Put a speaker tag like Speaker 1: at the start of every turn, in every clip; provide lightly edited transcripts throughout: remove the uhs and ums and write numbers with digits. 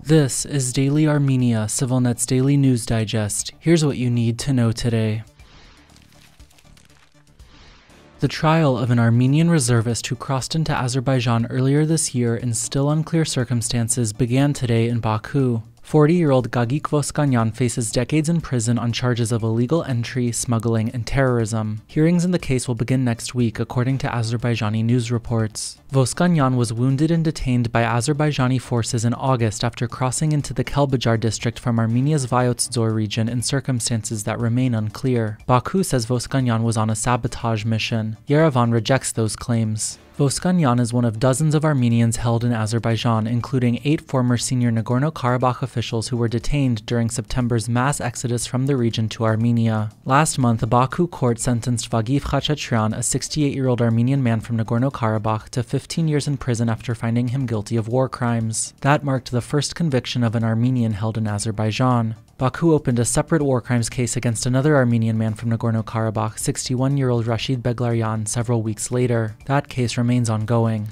Speaker 1: This is Daily Armenia, CivilNet's daily news digest. Here's what you need to know today. The trial of an Armenian reservist who crossed into Azerbaijan earlier this year in still unclear circumstances began today in Baku. 40-year-old Gagik Voskanyan faces decades in prison on charges of illegal entry, smuggling, and terrorism. Hearings in the case will begin next week, according to Azerbaijani news reports. Voskanyan was wounded and detained by Azerbaijani forces in August after crossing into the Kelbajar district from Armenia's Vayotzdor region in circumstances that remain unclear. Baku says Voskanyan was on a sabotage mission. Yerevan rejects those claims. Voskanyan is one of dozens of Armenians held in Azerbaijan, including 8 former senior Nagorno-Karabakh officials who were detained during September's mass exodus from the region to Armenia. Last month, a Baku court sentenced Vagif Khachaturian, a 68-year-old Armenian man from Nagorno-Karabakh, to 15 years in prison after finding him guilty of war crimes. That marked the first conviction of an Armenian held in Azerbaijan. Baku opened a separate war crimes case against another Armenian man from Nagorno-Karabakh, 61-year-old Rashid Beglaryan, several weeks later. That case remains ongoing.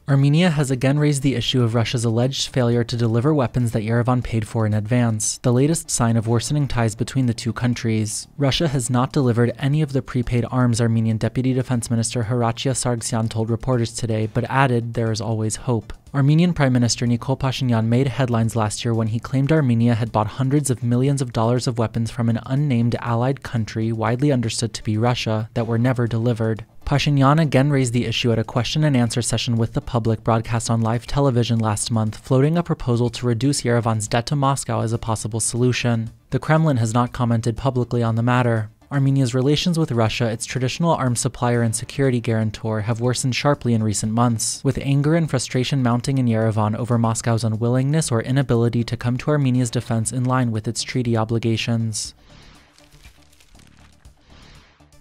Speaker 1: Armenia has again raised the issue of Russia's alleged failure to deliver weapons that Yerevan paid for in advance, the latest sign of worsening ties between the two countries. Russia has not delivered any of the prepaid arms, Armenian Deputy Defense Minister Haratia Sargsyan told reporters today, but added there is always hope. Armenian Prime Minister Nikol Pashinyan made headlines last year when he claimed Armenia had bought hundreds of millions of dollars of weapons from an unnamed allied country widely understood to be Russia that were never delivered. Pashinyan again raised the issue at a question-and-answer session with the public broadcast on live television last month, floating a proposal to reduce Yerevan's debt to Moscow as a possible solution. The Kremlin has not commented publicly on the matter. Armenia's relations with Russia, its traditional arms supplier and security guarantor, have worsened sharply in recent months, with anger and frustration mounting in Yerevan over Moscow's unwillingness or inability to come to Armenia's defense in line with its treaty obligations.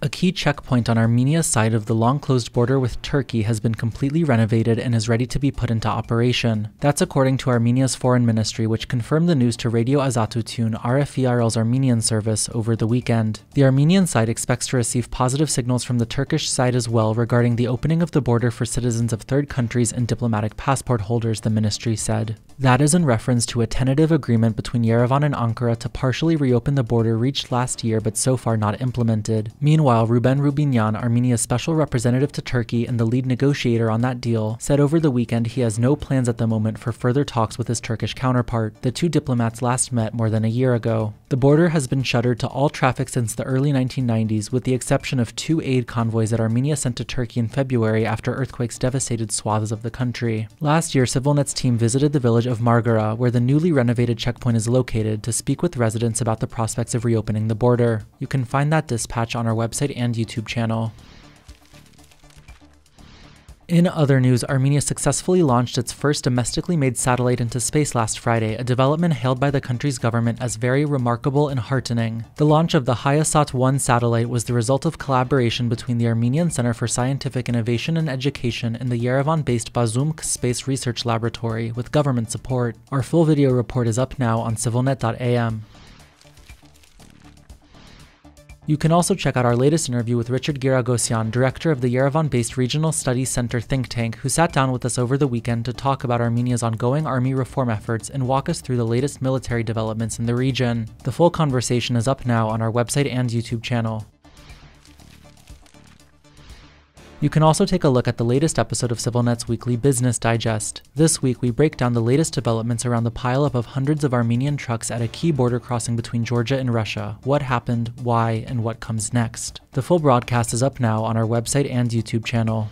Speaker 1: A key checkpoint on Armenia's side of the long-closed border with Turkey has been completely renovated and is ready to be put into operation. That's according to Armenia's foreign ministry, which confirmed the news to Radio Azatutun, RFERL's Armenian service, over the weekend. The Armenian side expects to receive positive signals from the Turkish side as well regarding the opening of the border for citizens of third countries and diplomatic passport holders, the ministry said. That is in reference to a tentative agreement between Yerevan and Ankara to partially reopen the border reached last year but so far not implemented. Meanwhile, Ruben Rubinyan, Armenia's special representative to Turkey and the lead negotiator on that deal, said over the weekend he has no plans at the moment for further talks with his Turkish counterpart. The two diplomats last met more than a year ago. The border has been shuttered to all traffic since the early 1990s, with the exception of 2 aid convoys that Armenia sent to Turkey in February after earthquakes devastated swaths of the country. Last year, CivilNet's team visited the village of Margara, where the newly renovated checkpoint is located, to speak with residents about the prospects of reopening the border. You can find that dispatch on our website and YouTube channel. In other news, Armenia successfully launched its first domestically made satellite into space last Friday, a development hailed by the country's government as very remarkable and heartening. The launch of the Hayasat-1 satellite was the result of collaboration between the Armenian Center for Scientific Innovation and Education and the Yerevan-based Bazumk Space Research Laboratory, with government support. Our full video report is up now on civilnet.am. You can also check out our latest interview with Richard Giragosyan, director of the Yerevan-based Regional Studies Center think tank, who sat down with us over the weekend to talk about Armenia's ongoing army reform efforts and walk us through the latest military developments in the region. The full conversation is up now on our website and YouTube channel. You can also take a look at the latest episode of CivilNet's weekly Business Digest. This week, we break down the latest developments around the pileup of hundreds of Armenian trucks at a key border crossing between Georgia and Russia, what happened, why, and what comes next. The full broadcast is up now on our website and YouTube channel.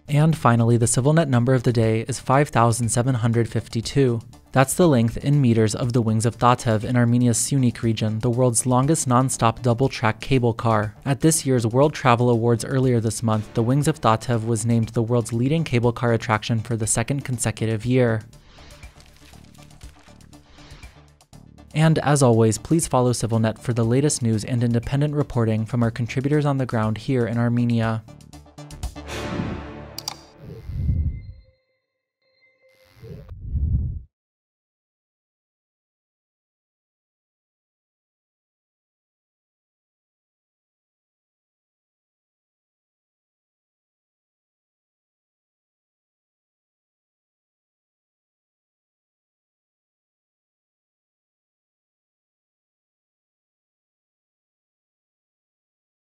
Speaker 1: And finally, the CivilNet number of the day is 5,752. That's the length in meters of the wings of Datev in Armenia's Syunik region, the world's longest non-stop double-track cable car. At this year's World Travel Awards earlier this month, the wings of Datev was named the world's leading cable car attraction for the second consecutive year. And as always, please follow CivilNet for the latest news and independent reporting from our contributors on the ground here in Armenia.